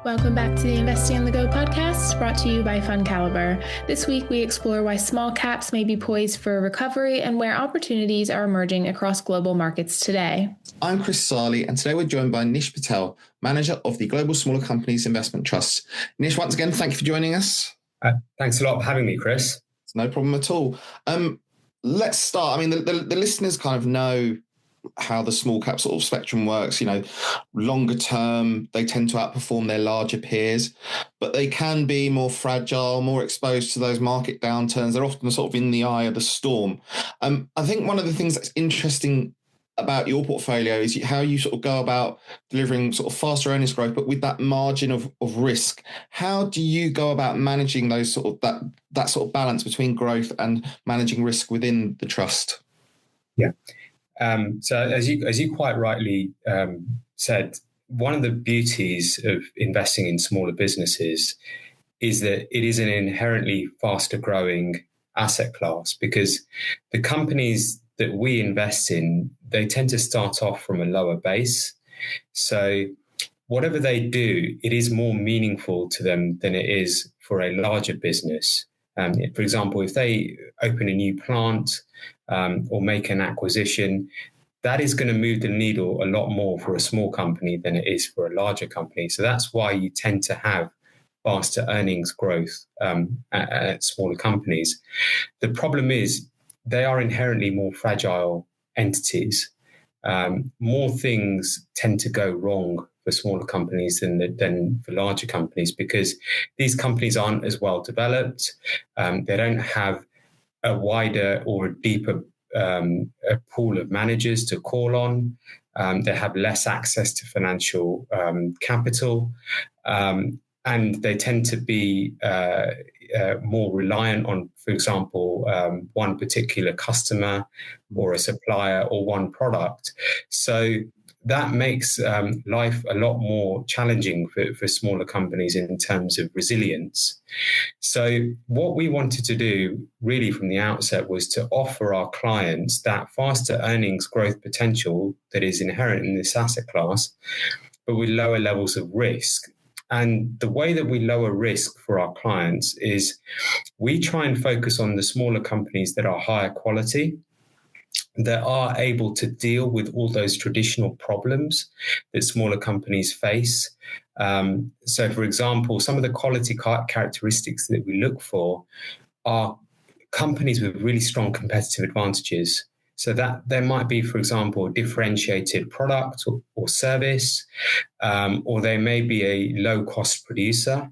Welcome back to the Investing on the Go podcast, brought to you by FundCalibre. This week, we explore why small caps may be poised for a recovery and where opportunities are emerging across global markets today. I'm Chris Sarli, and today we're joined by Nish Patel, manager of the Global Smaller Companies Investment Trust. Nish, once again, thank you for joining us. Thanks a lot for having me, Chris. It's no problem at all. Let's start. I mean, the listeners kind of know how the small cap sort of spectrum works. You know, longer term, they tend to outperform their larger peers, but they can be more fragile, more exposed to those market downturns. They're often sort of in the eye of the storm. I think one of the things that's interesting about your portfolio is how you sort of go about delivering sort of faster earnings growth, but with that margin of risk. How do you go about managing those sort of that sort of balance between growth and managing risk within the trust? Yeah. So as you quite rightly said, one of the beauties of investing in smaller businesses is that it is an inherently faster growing asset class, because the companies that we invest in, they tend to start off from a lower base. So whatever they do, it is more meaningful to them than it is for a larger business. For example, if they open a new plant or make an acquisition, that is going to move the needle a lot more for a small company than it is for a larger company. So that's why you tend to have faster earnings growth at smaller companies. The problem is they are inherently more fragile entities. More things tend to go wrong for smaller companies than for larger companies, because these companies aren't as well developed. They don't have a wider or a deeper a pool of managers to call on. They have less access to financial capital, and they tend to be more reliant on, for example, one particular customer or a supplier or one product. So that makes life a lot more challenging for smaller companies in terms of resilience. So what we wanted to do really from the outset was to offer our clients that faster earnings growth potential that is inherent in this asset class, but with lower levels of risk. And the way that we lower risk for our clients is we try and focus on the smaller companies that are higher quality, that are able to deal with all those traditional problems that smaller companies face. So, for example, some of the quality characteristics that we look for are companies with really strong competitive advantages. So that there might be, for example, a differentiated product or service, or they may be a low-cost producer.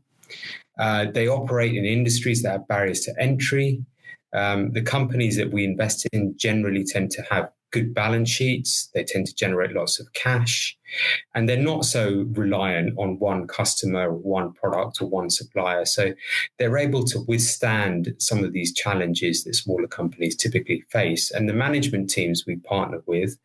They operate in industries that have barriers to entry. The companies that we invest in generally tend to have good balance sheets. They tend to generate lots of cash, and they're not so reliant on one customer or one product or one supplier. So they're able to withstand some of these challenges that smaller companies typically face. And the management teams we partner with,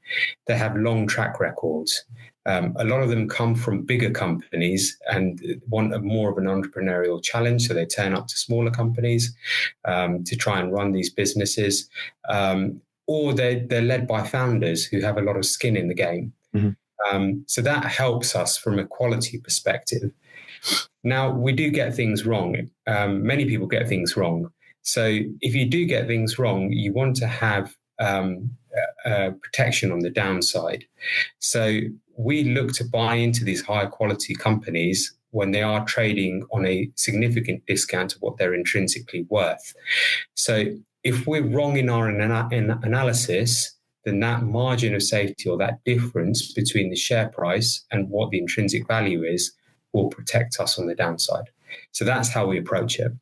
they have long track records. A lot of them come from bigger companies and want more of an entrepreneurial challenge. So they turn up to smaller companies to try and run these businesses. Or they're led by founders who have a lot of skin in the game. Mm-hmm. So that helps us from a quality perspective. Now, we do get things wrong. Many people get things wrong. So if you do get things wrong, you want to have protection on the downside. So we look to buy into these higher quality companies when they are trading on a significant discount to what they're intrinsically worth. So if we're wrong in our analysis, then that margin of safety or that difference between the share price and what the intrinsic value is will protect us on the downside. So that's how we approach it.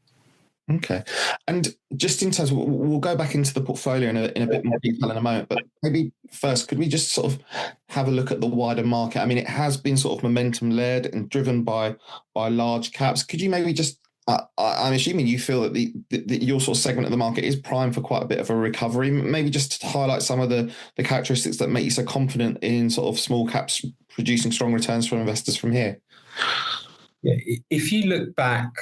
Okay. And just in terms of, we'll go back into the portfolio in a bit more detail in a moment, but maybe first, could we just sort of have a look at the wider market? I mean, it has been sort of momentum led and driven by large caps. Could you maybe just, I'm assuming you feel that your sort of segment of the market is primed for quite a bit of a recovery. Maybe just to highlight some of the characteristics that make you so confident in sort of small caps producing strong returns for investors from here. Yeah, if you look back,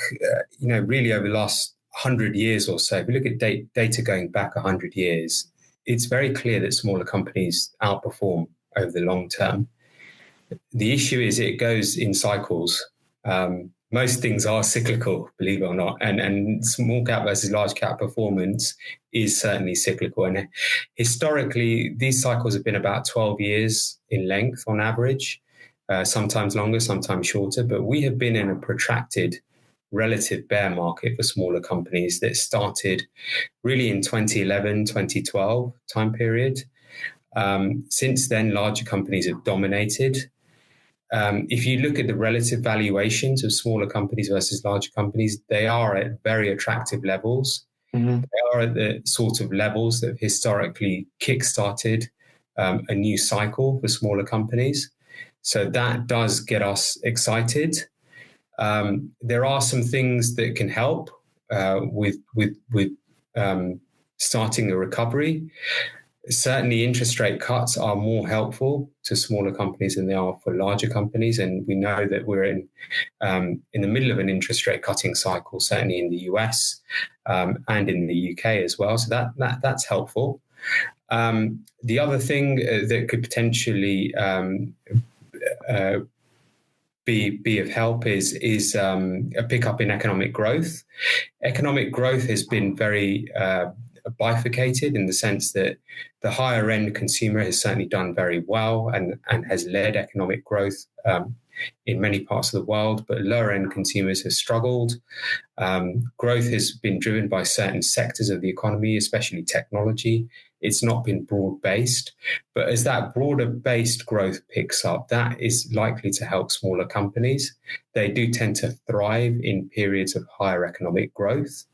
really over the last 100 years or so, if you look at data going back 100 years, it's very clear that smaller companies outperform over the long term. The issue is it goes in cycles. Most things are cyclical, believe it or not, and small cap versus large cap performance is certainly cyclical. And historically, these cycles have been about 12 years in length on average, sometimes longer, sometimes shorter. But we have been in a protracted relative bear market for smaller companies that started really in 2011, 2012 time period. Since then, larger companies have dominated. If you look at the relative valuations of smaller companies versus larger companies, they are at very attractive levels. Mm-hmm. They are at the sort of levels that have historically kickstarted a new cycle for smaller companies. So that does get us excited. There are some things that can help with starting a recovery. Certainly, interest rate cuts are more helpful to smaller companies than they are for larger companies, and we know that we're in the middle of an interest rate cutting cycle, certainly in the US and in the UK as well. So that's helpful. The other thing that could potentially be of help is a pickup in economic growth. Economic growth has been very bifurcated in the sense that the higher end consumer has certainly done very well and has led economic growth in many parts of the world, but lower end consumers have struggled. Growth has been driven by certain sectors of the economy, especially technology. It's not been broad-based, but as that broader-based growth picks up, that is likely to help smaller companies. They do tend to thrive in periods of higher economic growth.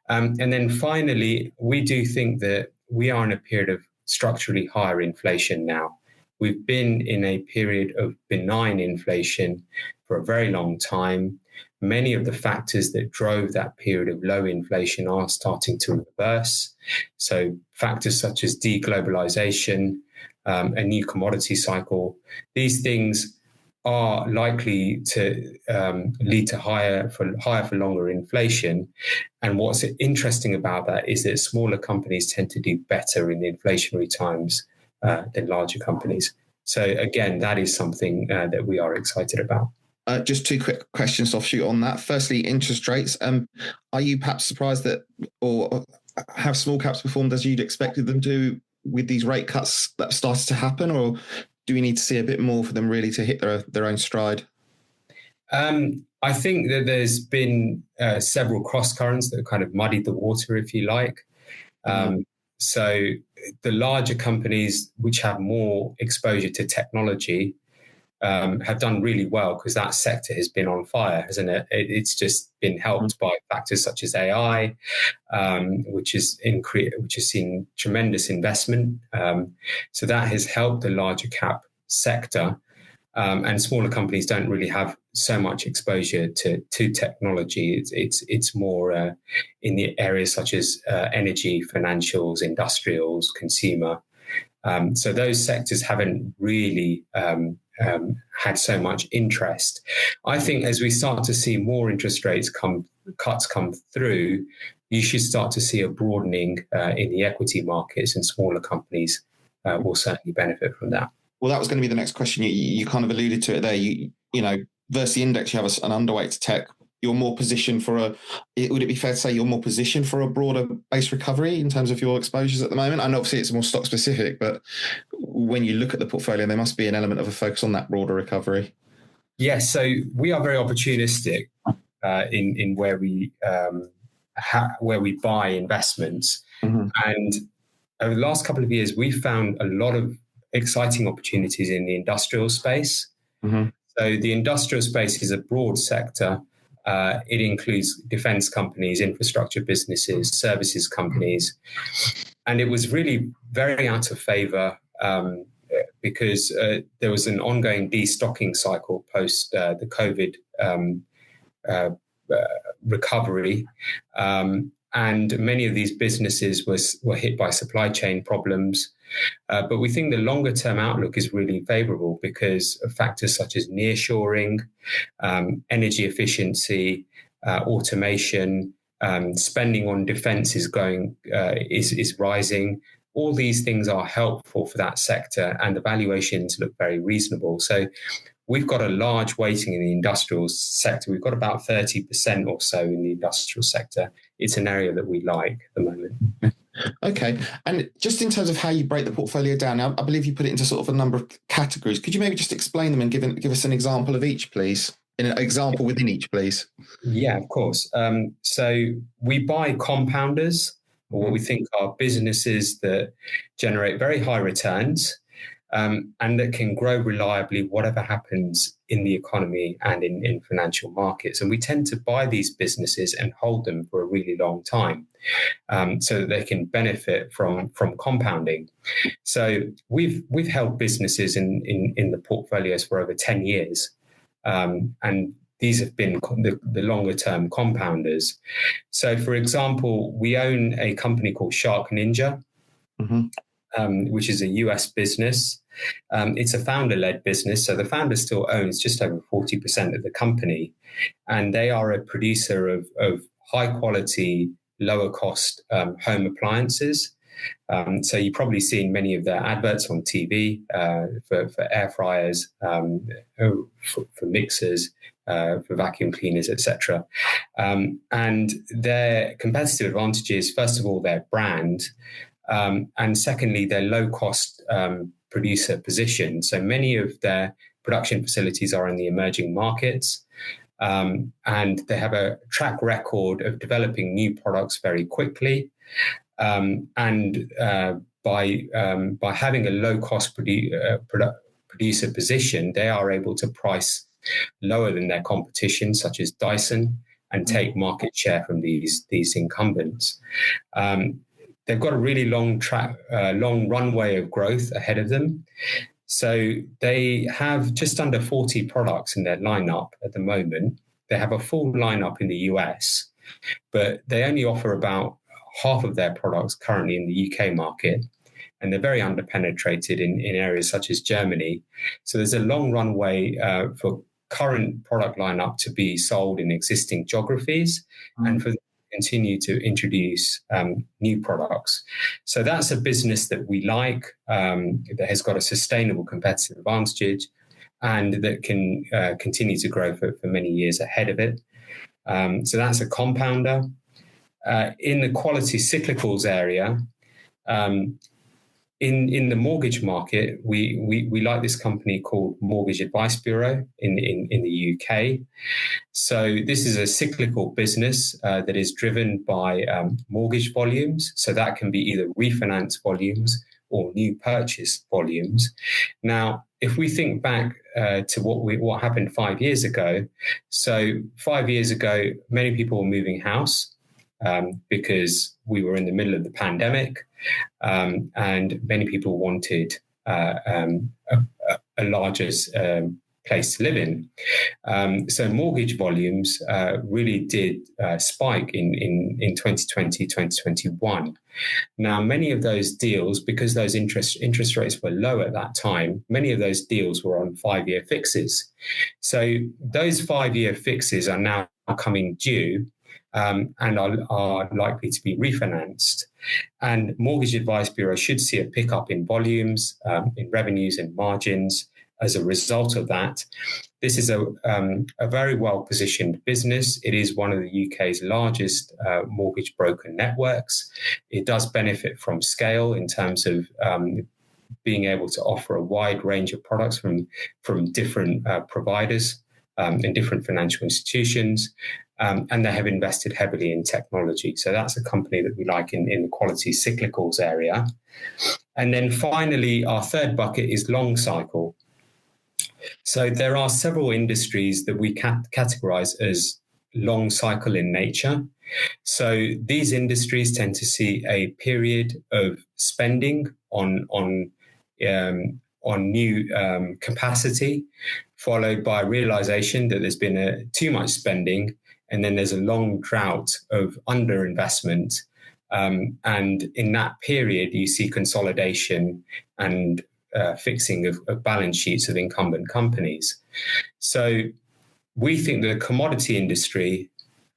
And then finally, we do think that we are in a period of structurally higher inflation now. We've been in a period of benign inflation for a very long time. Many of the factors that drove that period of low inflation are starting to reverse. So factors such as deglobalization, a new commodity cycle, these things are likely to lead to higher for longer inflation. And what's interesting about that is that smaller companies tend to do better in the inflationary times than larger companies. So again, that is something that we are excited about. Just two quick questions to offshoot on that. Firstly, interest rates. Are you perhaps surprised that, or have small caps performed as you'd expected them to with these rate cuts that started to happen, or do we need to see a bit more for them really to hit their own stride? I think that there's been several cross currents that have kind of muddied the water, if you like. So the larger companies which have more exposure to technology have done really well because that sector has been on fire, hasn't it? It's just been helped by factors such as AI, which has seen tremendous investment. So that has helped the larger cap sector. And smaller companies don't really have so much exposure to technology. It's more in the areas such as energy, financials, industrials, consumer. So those sectors haven't really had so much interest. I think as we start to see more interest rates cuts come through, you should start to see a broadening in the equity markets, and smaller companies will certainly benefit from that. Well, that was going to be the next question. You kind of alluded to it there. You know, versus the index, you have an underweight to tech. You're more positioned for would it be fair to say you're more positioned for a broader base recovery in terms of your exposures at the moment? And obviously it's more stock specific, but when you look at the portfolio, there must be an element of a focus on that broader recovery. Yes, so we are very opportunistic in where we buy investments. Mm-hmm. And over the last couple of years, we've found a lot of exciting opportunities in the industrial space. Mm-hmm. So the industrial space is a broad sector. It includes defense companies, infrastructure businesses, services companies. And it was really very out of favor because there was an ongoing destocking cycle post the COVID recovery. And many of these businesses were hit by supply chain problems. But we think the longer term outlook is really favorable because of factors such as nearshoring, energy efficiency, automation, spending on defense is rising. All these things are helpful for that sector, and the valuations look very reasonable. So we've got a large weighting in the industrial sector. We've got about 30% or so in the industrial sector. It's an area that we like at the moment. Okay. And just in terms of how you break the portfolio down, now, I believe you put it into sort of a number of categories. Could you maybe just explain them and give us an example of each, please? An example within each, please. Yeah, of course. So we buy compounders, or what we think are businesses that generate very high returns, and that can grow reliably whatever happens in the economy and in financial markets. And we tend to buy these businesses and hold them for a really long time, so that they can benefit from compounding. So we've held businesses in the portfolios for over 10 years. And these have been the longer term compounders. So, for example, we own a company called Shark Ninja, which is a US business. It's a founder-led business. So the founder still owns just over 40% of the company. And they are a producer of high quality, lower cost home appliances. So you've probably seen many of their adverts on TV for air fryers, for mixers, for vacuum cleaners, etc. And their competitive advantage is, first of all, their brand, and secondly, their low-cost producer position. So many of their production facilities are in the emerging markets, and they have a track record of developing new products very quickly. And by having a low-cost producer position, they are able to price lower than their competition, such as Dyson, and take market share from these incumbents. They've got a really long runway of growth ahead of them. So they have just under 40 products in their lineup at the moment. They have a full lineup in the US, but they only offer about half of their products currently in the UK market, and they're very underpenetrated in areas such as Germany. So there's a long runway for current product lineup to be sold in existing geographies, and for them to continue to introduce new products. So that's a business that we like, that has got a sustainable competitive advantage, and that can continue to grow for many years ahead of it. So that's a compounder. In the quality cyclicals area, in the mortgage market, we like this company called Mortgage Advice Bureau in the UK. So this is a cyclical business that is driven by mortgage volumes. So that can be either refinance volumes or new purchase volumes. Now, if we think back to what happened 5 years ago, so 5 years ago, many people were moving house because we were in the middle of the pandemic, and many people wanted a larger place to live in. So mortgage volumes really did spike in 2020, 2021. Now, many of those deals, because those interest rates were low at that time, many of those deals were on 5-year fixes. So those 5-year fixes are now coming due, and are likely to be refinanced. And Mortgage Advice Bureau should see a pickup in volumes, in revenues and margins as a result of that. This is a very well-positioned business. It is one of the UK's largest mortgage broker networks. It does benefit from scale in terms of being able to offer a wide range of products from different providers in different financial institutions. And they have invested heavily in technology. So that's a company that we like in the quality cyclicals area. And then finally, our third bucket is long cycle. So there are several industries that we categorize as long cycle in nature. So these industries tend to see a period of spending on new capacity, followed by realization that there's been too much spending, and then there's a long drought of underinvestment. And in that period, you see consolidation and fixing of balance sheets of incumbent companies. So we think the commodity industry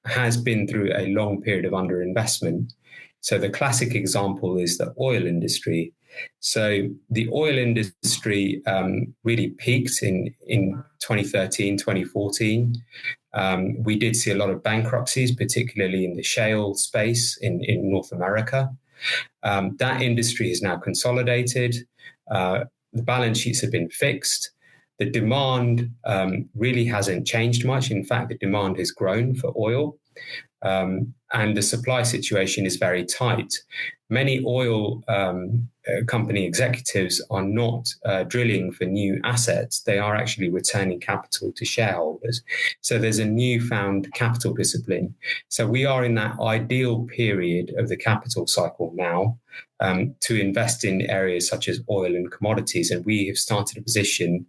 has been through a long period of underinvestment. So the classic example is the oil industry. So the oil industry really peaked in 2013, 2014. We did see a lot of bankruptcies, particularly in the shale space in North America. That industry is now consolidated. The balance sheets have been fixed. The demand really hasn't changed much. In fact, the demand has grown for oil. And the supply situation is very tight. Many oil company executives are not drilling for new assets. They are actually returning capital to shareholders. So there's a newfound capital discipline. So we are in that ideal period of the capital cycle now to invest in areas such as oil and commodities. And we have started a position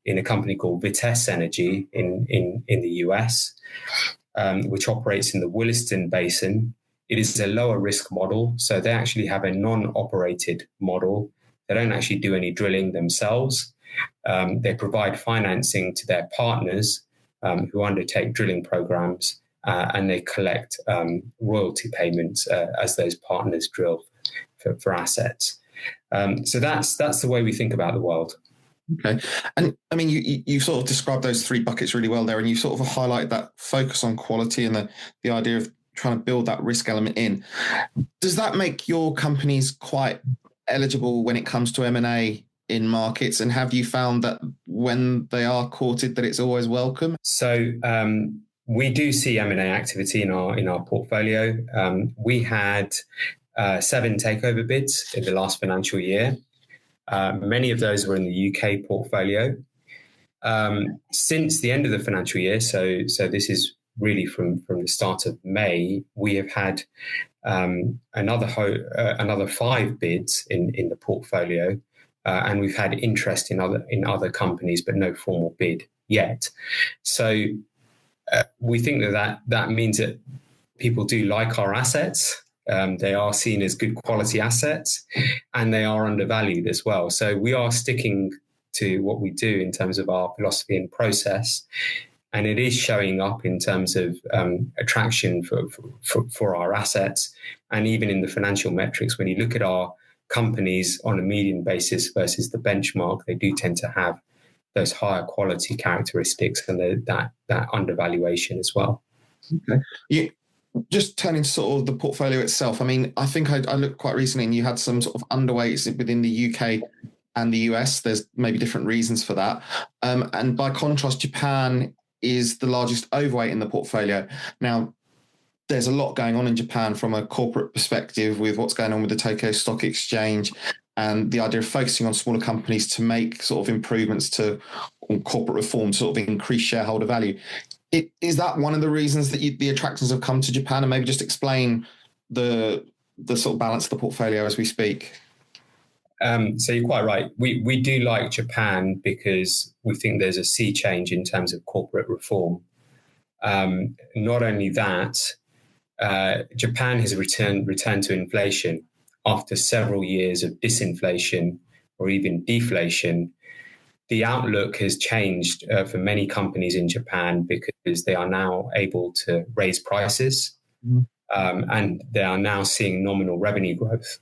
in a company called Vitesse Energy in the US. Which operates in the Williston Basin. It is a lower risk model, so they actually have a non-operated model. They don't actually do any drilling themselves. They provide financing to their partners who undertake drilling programs, and they collect royalty payments as those partners drill for assets. So that's the way we think about the world. Okay. And I mean, you sort of described those three buckets really well there, and you sort of highlight that focus on quality and the idea of trying to build that risk element in. Does that make your companies quite eligible when it comes to M&A in markets? And have you found that when they are courted that it's always welcome? So we do see M&A activity in our portfolio. We had 7 takeover bids in the last financial year. Many of those were in the UK portfolio. Since the end of the financial year, so this is really from the start of May, we have had another 5 bids in the portfolio, and we've had interest in other companies, but no formal bid yet. So we think that means that people do like our assets. They are seen as good quality assets, and they are undervalued as well. So we are sticking to what we do in terms of our philosophy and process, and it is showing up in terms of attraction for our assets, and even in the financial metrics. When you look at our companies on a median basis versus the benchmark, they do tend to have those higher quality characteristics and that undervaluation as well. Okay. Just turning to sort of the portfolio itself, I mean, I think I looked quite recently and you had some sort of underweights within the UK and the US. There's maybe different reasons for that. And by contrast, Japan is the largest overweight in the portfolio. Now, there's a lot going on in Japan from a corporate perspective with what's going on with the Tokyo Stock Exchange and the idea of focusing on smaller companies to make sort of improvements to corporate reform to sort of increase shareholder value. Is that one of the reasons that the attractors have come to Japan? And maybe just explain the sort of balance of the portfolio as we speak. So you're quite right. We do like Japan because we think there's a sea change in terms of corporate reform. Not only that, Japan has returned to inflation after several years of disinflation or even deflation. The outlook has changed for many companies in Japan because they are now able to raise prices, and they are now seeing nominal revenue growth,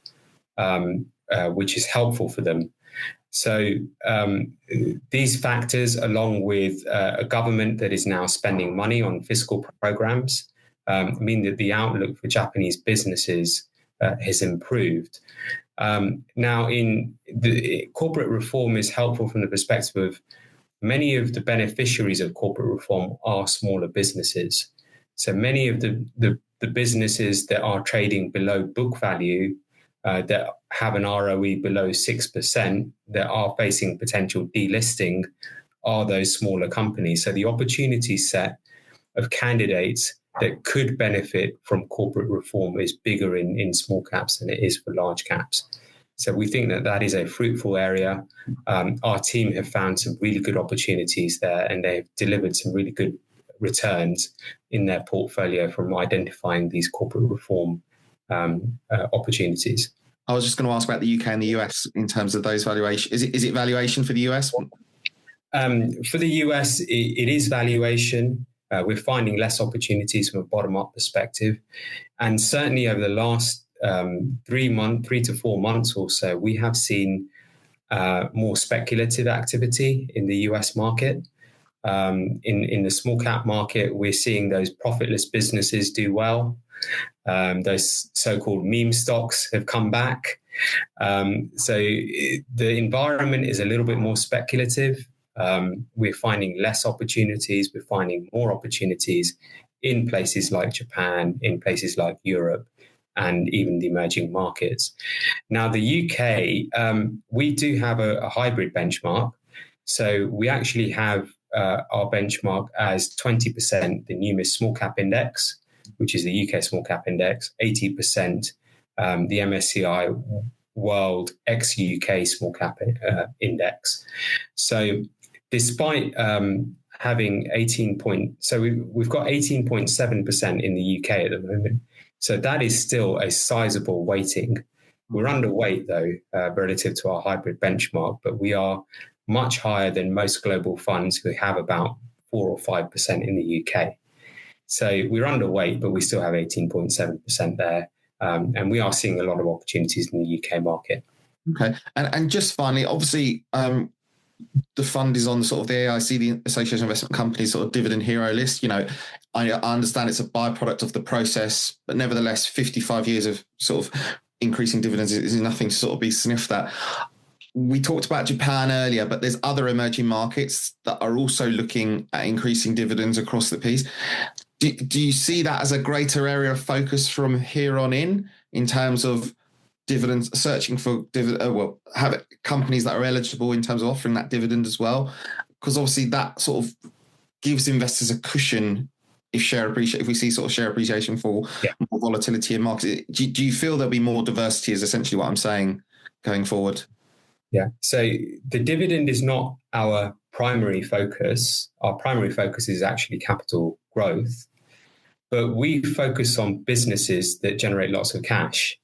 which is helpful for them. So these factors, along with a government that is now spending money on fiscal programs, mean that the outlook for Japanese businesses has improved. Now, in the corporate reform is helpful from the perspective of many of the beneficiaries of corporate reform are smaller businesses. So many of the businesses that are trading below book value, that have an ROE below 6%, that are facing potential delisting, are those smaller companies. So the opportunity set of candidates that could benefit from corporate reform is bigger in small caps than it is for large caps. So we think that is a fruitful area. Our team have found some really good opportunities there, and they've delivered some really good returns in their portfolio from identifying these corporate reform opportunities. I was just going to ask about the UK and the US in terms of those valuations. Is it valuation for the US? For the US, it is valuation. We're finding less opportunities from a bottom-up perspective. And certainly over the last 3 to 4 months or so, we have seen more speculative activity in the US market. In the small cap market, we're seeing those profitless businesses do well. Those so-called meme stocks have come back. So the environment is a little bit more speculative. We're finding less opportunities. We're finding more opportunities in places like Japan, in places like Europe, and even the emerging markets. Now, the UK, we do have a hybrid benchmark. So we actually have our benchmark as 20% the Numis Small Cap Index, which is the UK Small Cap Index, 80% the MSCI World ex-UK Small Cap Index. So despite having we've got 18.7% in the UK at the moment. So that is still a sizable weighting. We're underweight, though, relative to our hybrid benchmark, but we are much higher than most global funds who have about 4 or 5% in the UK. So we're underweight, but we still have 18.7% there. And we are seeing a lot of opportunities in the UK market. Okay. And just finally, obviously, the fund is on the sort of the AIC, the Association of Investment Companies sort of dividend hero list. You know, I understand it's a byproduct of the process, but nevertheless, 55 years of sort of increasing dividends is nothing to sort of be sniffed at. We talked about Japan earlier, but there's other emerging markets that are also looking at increasing dividends across the piece. Do you see that as a greater area of focus from here on in terms of dividends, searching for have companies that are eligible in terms of offering that dividend as well? Because obviously that sort of gives investors a cushion if we see sort of share appreciation for more volatility in markets. Do you feel there'll be more diversity is essentially what I'm saying going forward? Yeah. So the dividend is not our primary focus. Our primary focus is actually capital growth. But we focus on businesses that generate lots of cash,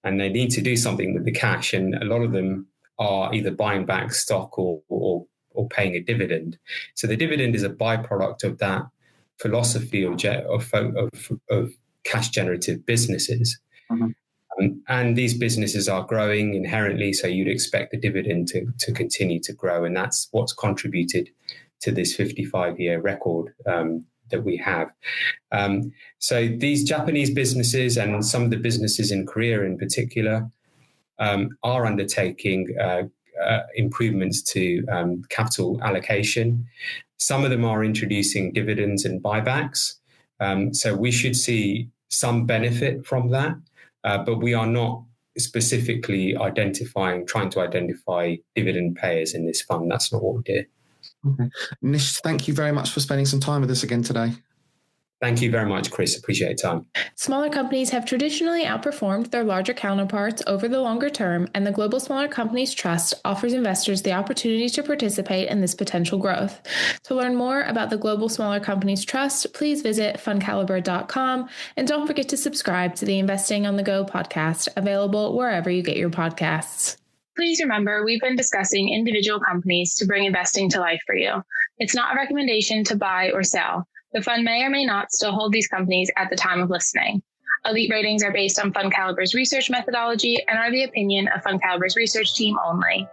and they need to do something with the cash. And a lot of them are either buying back stock or paying a dividend. So the dividend is a byproduct of that philosophy of cash generative businesses. Mm-hmm. And these businesses are growing inherently, so you'd expect the dividend to continue to grow. And that's what's contributed to this 55-year record that we have. So these Japanese businesses and some of the businesses in Korea in particular are undertaking improvements to capital allocation. Some of them are introducing dividends and buybacks. So we should see some benefit from that. But we are not specifically trying to identify dividend payers in this fund. That's not what we do. Okay. Nish, thank you very much for spending some time with us again today. Thank you very much, Chris. Appreciate your time. Smaller companies have traditionally outperformed their larger counterparts over the longer term, and the Global Smaller Companies Trust offers investors the opportunity to participate in this potential growth. To learn more about the Global Smaller Companies Trust, please visit FundCalibre.com, and don't forget to subscribe to the Investing on the Go podcast, available wherever you get your podcasts. Please remember, we've been discussing individual companies to bring investing to life for you. It's not a recommendation to buy or sell. The fund may or may not still hold these companies at the time of listening. Elite ratings are based on FundCalibre's research methodology and are the opinion of FundCalibre's research team only.